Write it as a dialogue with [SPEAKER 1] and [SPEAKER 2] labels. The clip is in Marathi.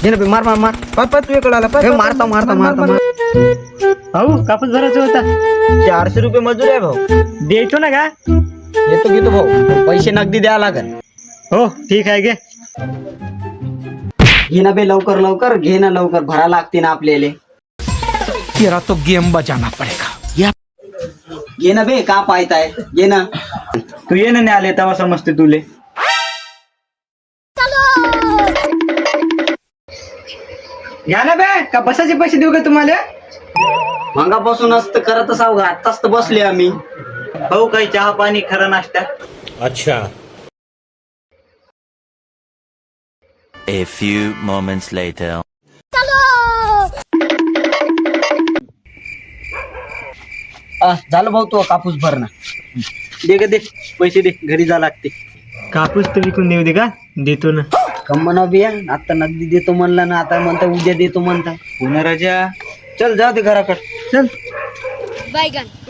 [SPEAKER 1] घे ना बे, मार मार मार.
[SPEAKER 2] पाय तुझ्याकडे आला
[SPEAKER 1] हे मारता मारता मारता मार.
[SPEAKER 3] भाऊ कापूस भरायचा होता.
[SPEAKER 2] 400 रुपये मजूर आहे भाऊ.
[SPEAKER 3] देतो ना का?
[SPEAKER 2] येतो घेतो भाऊ, पैसे नगदी द्यावं लागेल.
[SPEAKER 3] हो ठीक आहे घे.
[SPEAKER 2] घे ना बे लवकर लवकर, घे ना लवकर, भरा लागते ना आपल्याला.
[SPEAKER 4] तेरा तो गेम बजाना पड़ेगा.
[SPEAKER 2] घे ना बे, का पाहताय, घे ना.
[SPEAKER 3] तू ये ना आले तेव्हा समजते तुले. घ्या ना बे, का बसाचे पैसे देऊ का तुम्हाला?
[SPEAKER 2] मगापासूनच तर करतच आहो, आताच तर बसले आम्ही.
[SPEAKER 3] भाऊ काही चहा पाणी खरा नाश्ता?
[SPEAKER 5] A few moments later.
[SPEAKER 2] झालं भाऊ, तू कापूस भरणं.
[SPEAKER 3] दे ग दे, पैसे दे, घरी जा लागते. कापूस तर विकून देऊ दे का? देतो ना.
[SPEAKER 2] कम म्हणा बिया, आता नगदी देतो म्हणला ना, आता म्हणता उद्या देतो म्हणता.
[SPEAKER 3] पुन्हा राजा.
[SPEAKER 2] चल जाऊ दे घराकडे.
[SPEAKER 3] चल.
[SPEAKER 6] Bye, gun.